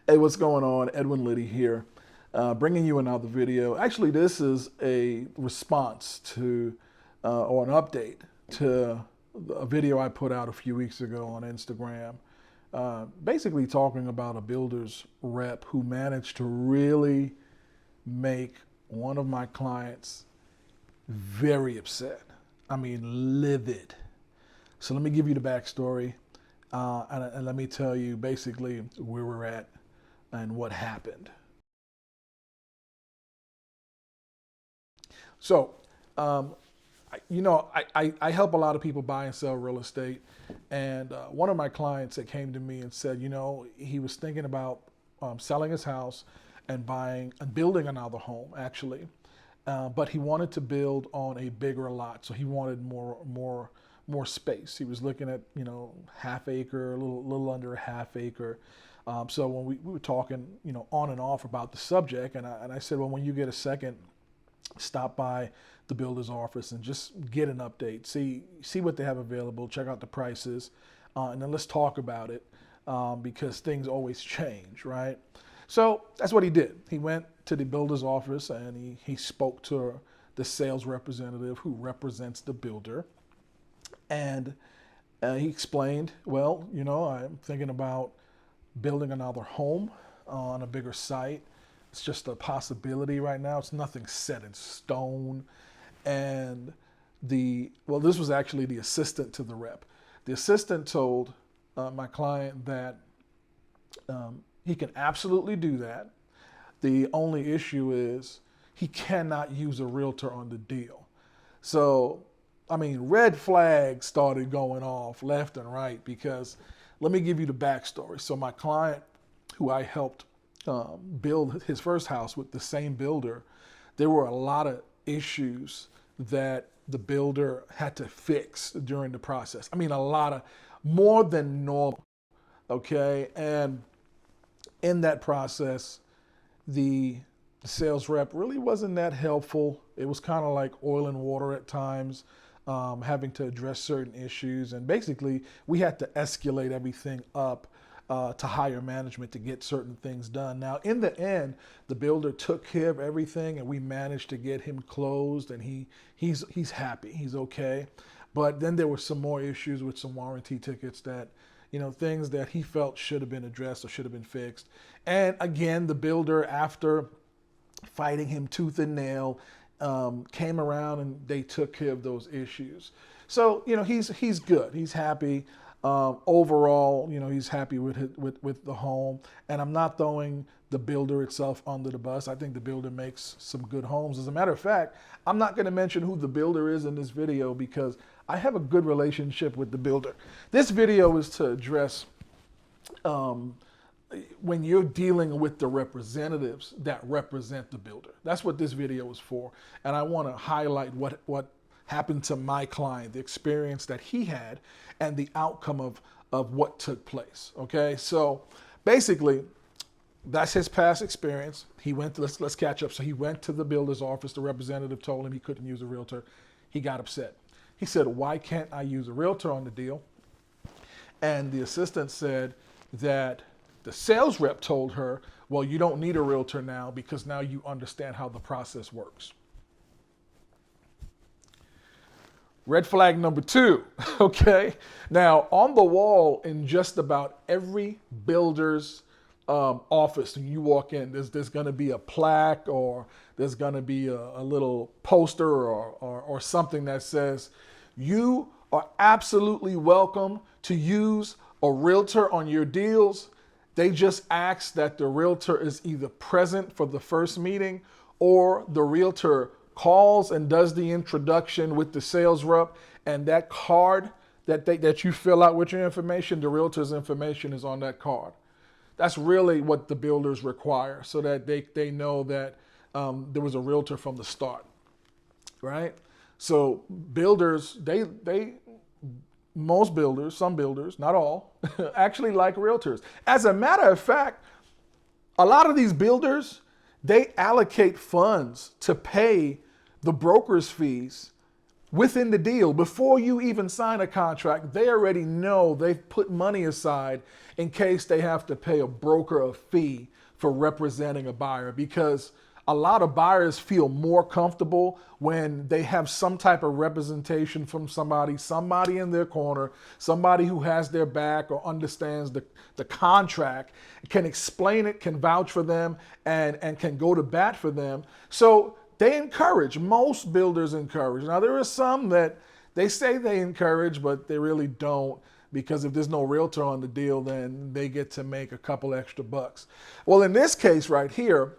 Hey, what's going on? Edwin Liddy here, bringing you another video. Actually, this is a response to, or an update to a video I put out a few weeks ago on Instagram, basically talking about a builder's rep who managed to really make one of my clients very upset. I mean, livid. So let me give you the backstory, and let me tell you basically where we're at and what happened. So, I help a lot of people buy and sell real estate. And one of my clients that came to me and said, he was thinking about selling his house and buying and building another home, actually. But he wanted to build on a bigger lot. So he wanted more space. He was looking at, half acre, a little under a half acre. So when we were talking, on and off about the subject, and I said, well, when you get a second, stop by the builder's office and just get an update, see what they have available, check out the prices, and then let's talk about it, because things always change, right? So that's what he did. He went to the builder's office and he spoke to the sales representative who represents the builder, and he explained, well, I'm thinking about building another home on a bigger site. It's just a possibility right now. It's nothing set in stone. And this was actually the assistant to the rep. The assistant told my client that he can absolutely do that. The only issue is he cannot use a realtor on the deal. So, red flags started going off left and right, because let me give you the backstory. So my client, who I helped build his first house with the same builder, there were a lot of issues that the builder had to fix during the process. More than normal, okay? And in that process, the sales rep really wasn't that helpful. It was kind of like oil and water at times. Having to address certain issues, and basically we had to escalate everything up to higher management to get certain things done. Now, in the end, the builder took care of everything, and we managed to get him closed, and he's happy, he's okay. But then there were some more issues with some warranty tickets that, things that he felt should have been addressed or should have been fixed. And again, the builder, after fighting him tooth and nail, came around and they took care of those issues. So, he's good. He's happy. Overall, he's happy with the home. And I'm not throwing the builder itself under the bus. I think the builder makes some good homes. As a matter of fact, I'm not going to mention who the builder is in this video because I have a good relationship with the builder. This video is to address when you're dealing with the representatives that represent the builder. That's what this video is for. And I want to highlight what happened to my client, the experience that he had, and the outcome of what took place. Okay, so basically, that's his past experience. He went to, let's catch up. So he went to the builder's office. The representative told him he couldn't use a realtor. He got upset. He said, why can't I use a realtor on the deal? And the assistant said that the sales rep told her, well, you don't need a realtor now because now you understand how the process works. Red flag number 2, okay? Now, on the wall in just about every builder's office, when you walk in, there's gonna be a plaque, or there's gonna be a little poster or something that says, you are absolutely welcome to use a realtor on your deals. They just ask that the realtor is either present for the first meeting, or the realtor calls and does the introduction with the sales rep, and that card that you fill out with your information, the realtor's information is on that card. That's really what the builders require, so that they know that there was a realtor from the start, right? So builders, most builders, some builders, not all, actually like realtors. As a matter of fact, a lot of these builders, they allocate funds to pay the broker's fees within the deal. Before you even sign a contract, they already know they've put money aside in case they have to pay a broker a fee for representing a buyer, because a lot of buyers feel more comfortable when they have some type of representation from somebody in their corner, somebody who has their back or understands the contract, can explain it, can vouch for them, and can go to bat for them. So they encourage, most builders encourage. Now, there are some that they say they encourage, but they really don't, because if there's no realtor on the deal, then they get to make a couple extra bucks. Well, in this case right here,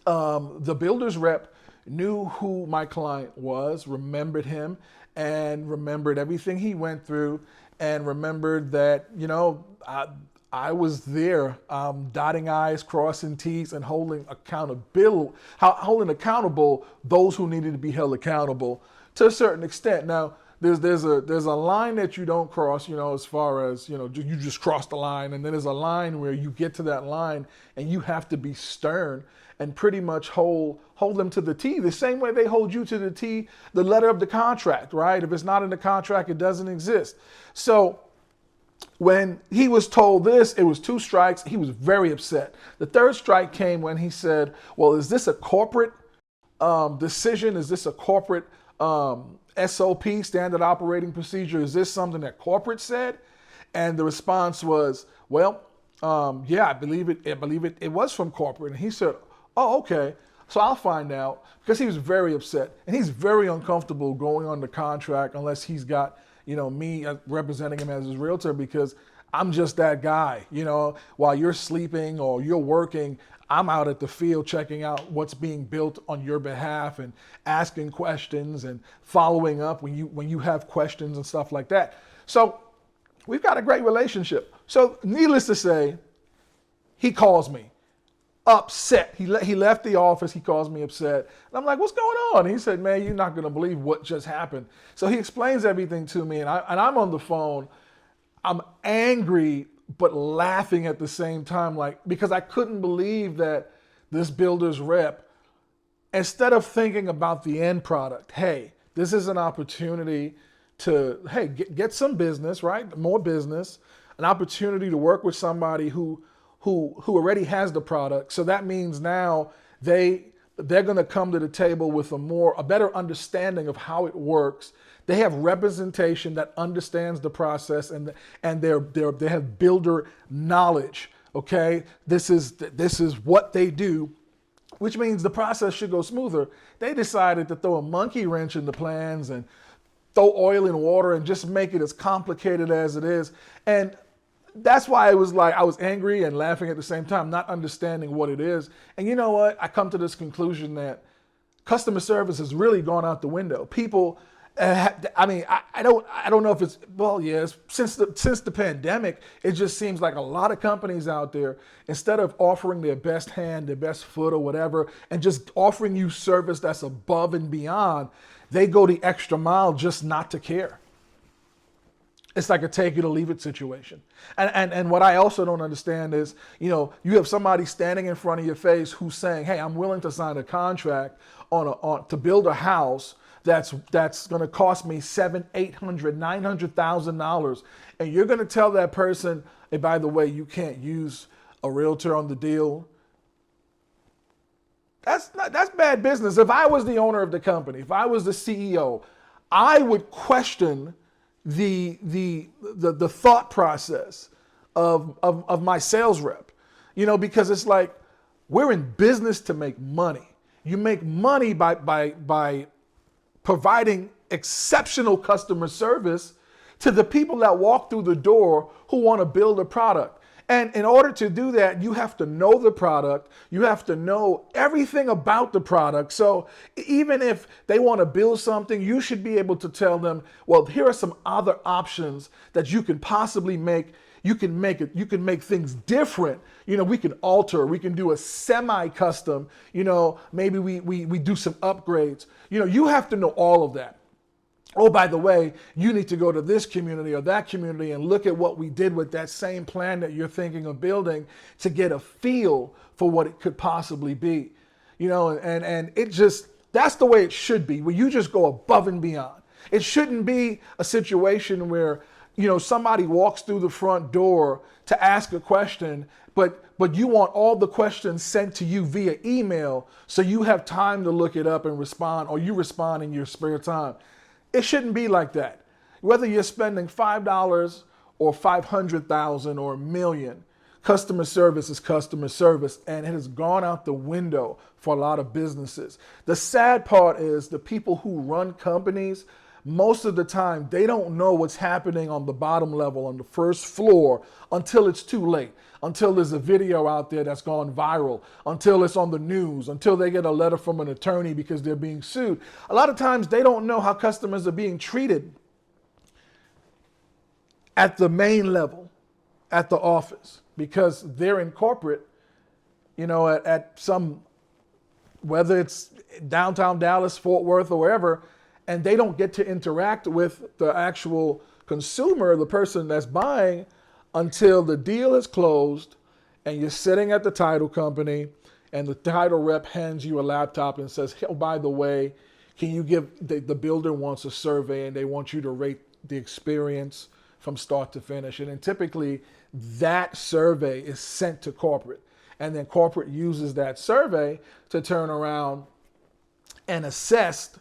the builder's rep knew who my client was, remembered him, and remembered everything he went through, and remembered that, I was there, dotting I's, crossing T's, and holding accountable those who needed to be held accountable to a certain extent. Now, there's a line that you don't cross, as far as, you just cross the line, and then there's a line where you get to that line and you have to be stern and pretty much hold them to the T, the same way they hold you to the T, the letter of the contract, right? If it's not in the contract, it doesn't exist. So when he was told this, it was 2 strikes. He was very upset. The 3rd strike came when he said, well, is this a corporate decision? Is this a corporate SOP, standard operating procedure? Is this something that corporate said? And the response was, well, yeah, I believe it was from corporate. And he said, oh, okay. So I'll find out, because he was very upset, and he's very uncomfortable going on the contract unless he's got, me representing him as his realtor, because I'm just that guy. While you're sleeping or you're working, I'm out at the field checking out what's being built on your behalf and asking questions and following up when you have questions and stuff like that. So we've got a great relationship. So needless to say, he calls me upset. He left the office. He calls me upset. And I'm like, what's going on? And he said, man, you're not going to believe what just happened. So he explains everything to me, and I'm on the phone. I'm angry, but laughing at the same time, because I couldn't believe that this builder's rep, instead of thinking about the end product, hey, this is an opportunity to, get some business, right? More business, an opportunity to work with somebody who already has the product. So that means now they're going to come to the table with a better understanding of how it works. They have representation that understands the process, and they have builder knowledge. Okay, this is what they do, which means the process should go smoother. They decided to throw a monkey wrench in the plans and throw oil in water and just make it as complicated as it is. And that's why it was like I was angry and laughing at the same time, not understanding what it is. And you know what? I come to this conclusion that customer service has really gone out the window. People, I don't know if it's, well, yes, since the pandemic, it just seems like a lot of companies out there, instead of offering their best hand, their best foot or whatever, and just offering you service that's above and beyond, they go the extra mile just not to care. It's like a take it or leave it situation. And what I also don't understand is, you have somebody standing in front of your face who's saying, hey, I'm willing to sign a contract to build a house that's going to cost me $700,000, $800,000, $900,000. And you're going to tell that person, hey, by the way, you can't use a realtor on the deal. That's bad business. If I was the owner of the company, if I was the CEO, I would question the thought process of my sales rep, because it's like, we're in business to make money. You make money by providing exceptional customer service to the people that walk through the door who want to build a product. And in order to do that, you have to know the product. You have to know everything about the product. So even if they want to build something, you should be able to tell them, well, here are some other options that you can possibly make. You can make things different. We can alter, we can do a semi-custom, maybe we do some upgrades. You have to know all of that. Oh, by the way, you need to go to this community or that community and look at what we did with that same plan that you're thinking of building to get a feel for what it could possibly be. And it just, that's the way it should be, where you just go above and beyond. It shouldn't be a situation where, somebody walks through the front door to ask a question, but you want all the questions sent to you via email so you have time to look it up and respond, or you respond in your spare time. It shouldn't be like that. Whether you're spending $5 or 500,000 or a million, customer service is customer service, and it has gone out the window for a lot of businesses. The sad part is the people who run companies, most of the time, they don't know what's happening on the bottom level, on the first floor, until it's too late, until there's a video out there that's gone viral, until it's on the news, until they get a letter from an attorney because they're being sued. A lot of times they don't know how customers are being treated at the main level, at the office, because they're in corporate, at some, whether it's downtown Dallas, Fort Worth, or wherever, and they don't get to interact with the actual consumer, the person that's buying, until the deal is closed and you're sitting at the title company and the title rep hands you a laptop and says, oh, by the way, can you give, the builder wants a survey and they want you to rate the experience from start to finish. And then typically that survey is sent to corporate, and then corporate uses that survey to turn around and assess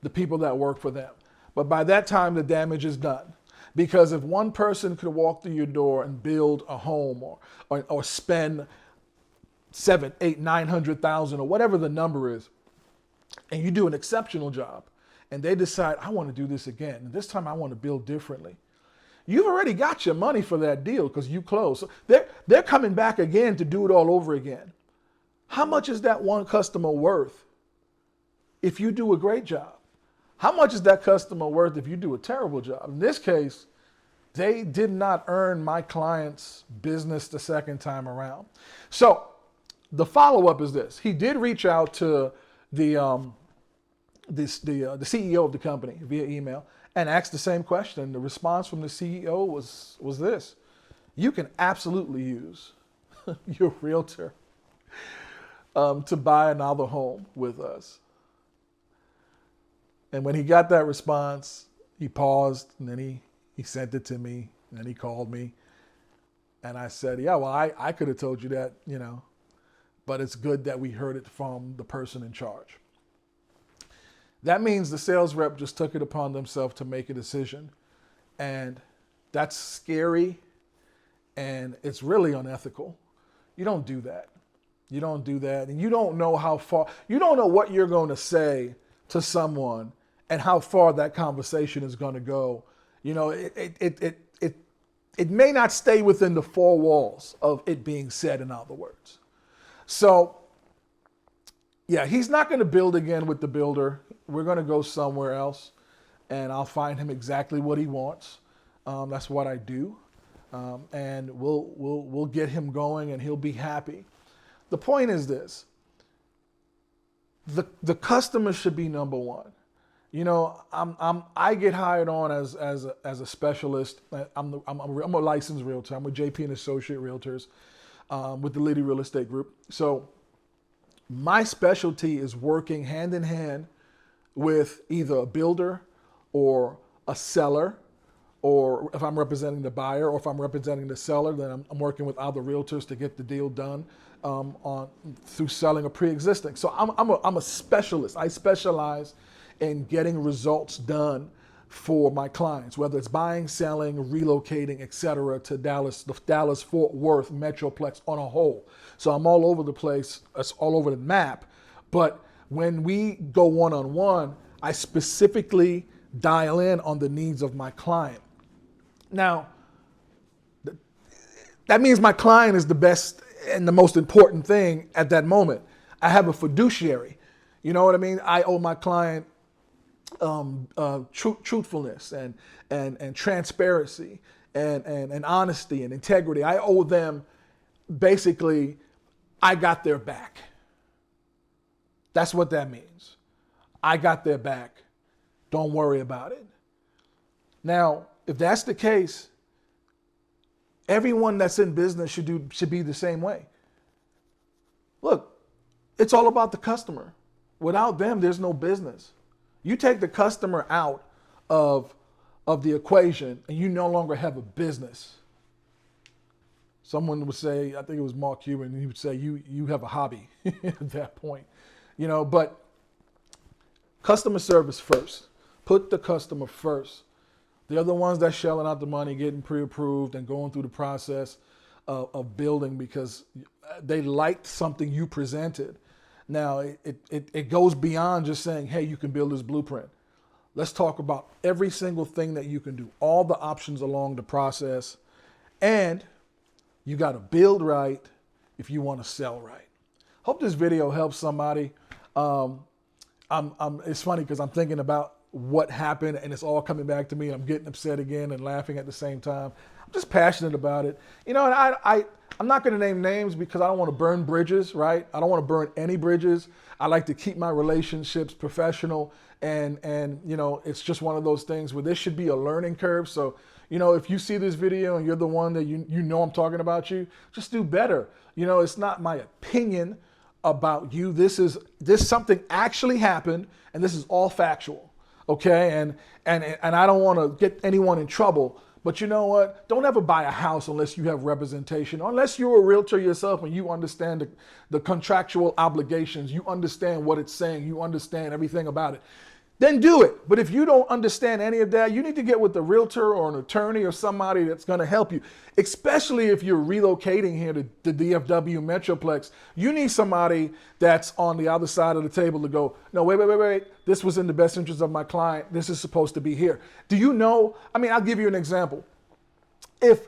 the people that work for them. But by that time, the damage is done. Because if one person could walk through your door and build a home or spend 7, 8, 900,000 or whatever the number is, and you do an exceptional job, and they decide, I want to do this again, and this time I want to build differently, you've already got your money for that deal because you closed. So they're coming back again to do it all over again. How much is that one customer worth if you do a great job? How much is that customer worth if you do a terrible job? In this case, they did not earn my client's business the second time around. So the follow-up is this. He did reach out to the CEO of the company via email and asked the same question. The response from the CEO was this: you can absolutely use your realtor to buy another home with us. And when he got that response, he paused, and then he sent it to me, and then he called me. And I said, yeah, well, I could have told you that, but it's good that we heard it from the person in charge. That means the sales rep just took it upon themselves to make a decision. And that's scary, and it's really unethical. You don't do that. You don't do that. And you don't know how far, you don't know what you're going to say to someone and how far that conversation is going to go. It may not stay within the four walls of it being said, in other words. So, yeah, he's not going to build again with the builder. We're going to go somewhere else, and I'll find him exactly what he wants. That's what I do, and we'll get him going, and he'll be happy. The point is this: the customer should be number one. I get hired on as a specialist. I'm a licensed realtor. I'm with JP and Associate Realtors with the Liddy Real Estate Group. So my specialty is working hand in hand with either a builder or a seller, or if I'm representing the buyer, or if I'm representing the seller, then I'm working with other realtors to get the deal done through selling a pre-existing. So I'm a specialist. I specialize in getting results done for my clients, whether it's buying, selling, relocating, etc., to Dallas, the Dallas-Fort Worth Metroplex on a whole. So I'm all over the place. It's all over the map. But when we go one-on-one, I specifically dial in on the needs of my client. Now, that means my client is the best and the most important thing at that moment. I have a fiduciary. You know what I mean? I owe my client truthfulness and transparency and honesty and integrity. I owe them, basically, I got their back. That's what that means. I got their back. Don't worry about it. Now, if that's the case, everyone that's in business should be the same way. Look, it's all about the customer. Without them, there's no business. You take the customer out of the equation and you no longer have a business. Someone would say, I think it was Mark Cuban, he would say, you have a hobby at that point. But customer service first. Put the customer first. They're the ones that shelling out the money, getting pre-approved and going through the process of building because they liked something you presented. Now, it goes beyond just saying, hey, you can build this blueprint. Let's talk about every single thing that you can do, all the options along the process. And you got to build right if you want to sell right. Hope this video helps somebody. It's funny because I'm thinking about what happened and it's all coming back to me and I'm getting upset again and laughing at the same time. I'm just passionate about it. And I'm not going to name names because I don't want to burn bridges, right? I don't want to burn any bridges. I like to keep my relationships professional and it's just one of those things where this should be a learning curve. So, if you see this video and you're the one that you know I'm talking about you, just do better. It's not my opinion about you. This something actually happened and this is all factual. Okay. And I don't want to get anyone in trouble, but you know what? Don't ever buy a house unless you have representation, unless you're a realtor yourself and you understand the contractual obligations. You understand what it's saying. You understand everything about it. Then do it. But if you don't understand any of that, you need to get with a realtor or an attorney or somebody that's going to help you, especially if you're relocating here to the DFW Metroplex. You need somebody that's on the other side of the table to go, no, wait. This was in the best interest of my client. This is supposed to be here. Do you know? I'll give you an example. If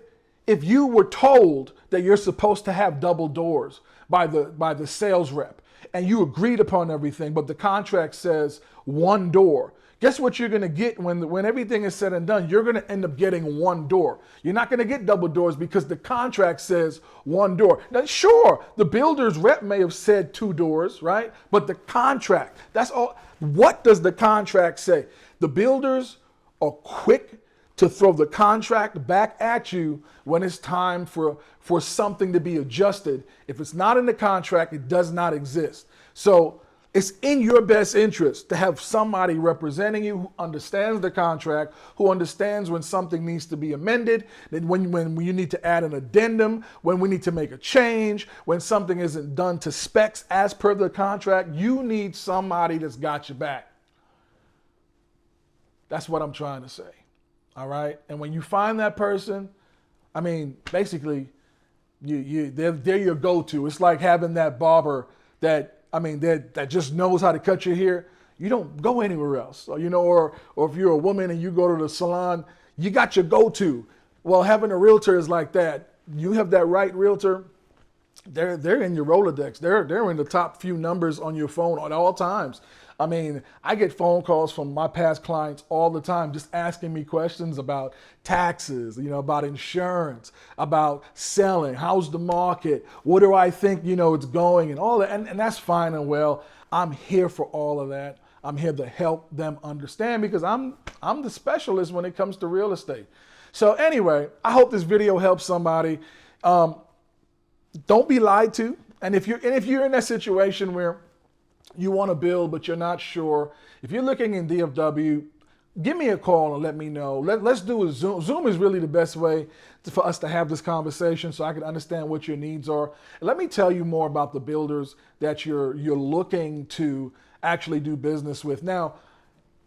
you were told that you're supposed to have double doors by the sales rep and you agreed upon everything, but the contract says one door, guess what you're going to get when everything is said and done? You're going to end up getting one door. You're not going to get double doors because the contract says one door. Now, sure, the builder's rep may have said two doors, right? But the contract, that's all. What does the contract say? The builders are quick to throw the contract back at you when it's time for something to be adjusted. If it's not in the contract, it does not exist. So it's in your best interest to have somebody representing you who understands the contract, who understands when something needs to be amended, then when you need to add an addendum, when we need to make a change, when something isn't done to specs as per the contract. You need somebody that's got your back. That's what I'm trying to say. All right. And when you find that person, basically, they're your go-to. It's like having that barber that just knows how to cut your hair. You don't go anywhere else. Or if you're a woman and you go to the salon, you got your go-to. Well, having a realtor is like that. You have that right realtor, they're in your Rolodex. They're in the top few numbers on your phone at all times. I get phone calls from my past clients all the time just asking me questions about taxes, about insurance, about selling, how's the market, what do I think, it's going and all that. And that's fine and well. I'm here for all of that. I'm here to help them understand because I'm the specialist when it comes to real estate. So anyway, I hope this video helps somebody. Don't be lied to. And if you're in that situation where you want to build, but you're not sure, if you're looking in DFW, give me a call and let me know. Let's do a Zoom. Zoom is really the best way for us to have this conversation so I can understand what your needs are. And let me tell you more about the builders that you're looking to actually do business with. Now,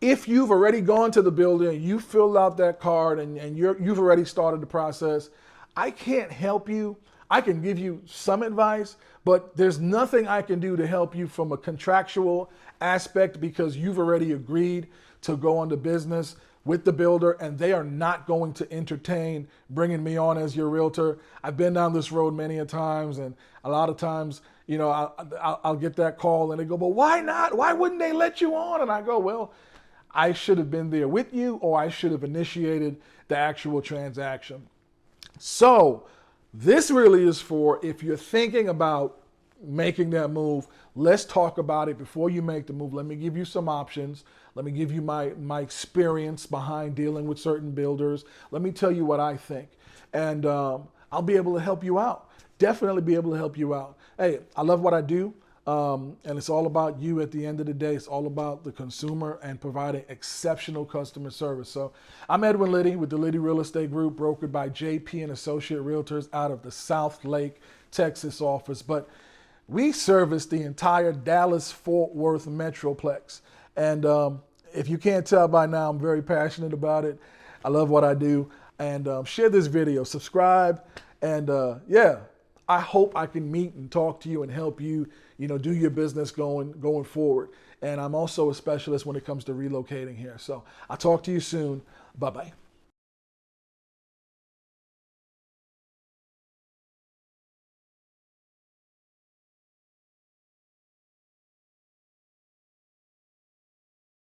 if you've already gone to the builder and you filled out that card and you've already started the process, I can't help you. I can give you some advice, but there's nothing I can do to help you from a contractual aspect because you've already agreed to go into business with the builder and they are not going to entertain bringing me on as your realtor. I've been down this road many a times, and a lot of times, I'll get that call and they go, but why not? Why wouldn't they let you on? And I go, well, I should have been there with you, or I should have initiated the actual transaction. So this really is for if you're thinking about making that move. Let's talk about it before you make the move. Let me give you some options. Let me give you my experience behind dealing with certain builders. Let me tell you what I think. And I'll be able to help you out. Definitely be able to help you out. Hey, I love what I do. And it's all about you at the end of the day. It's all about the consumer and providing exceptional customer service. So I'm Edwin Liddy with the Liddy Real Estate Group, brokered by JP and Associate Realtors out of the South Lake, Texas office. But we service the entire Dallas-Fort Worth Metroplex. And if you can't tell by now, I'm very passionate about it. I love what I do. And share this video, subscribe, and yeah, I hope I can meet and talk to you and help you, do your business going forward. And I'm also a specialist when it comes to relocating here. So I'll talk to you soon. Bye-bye.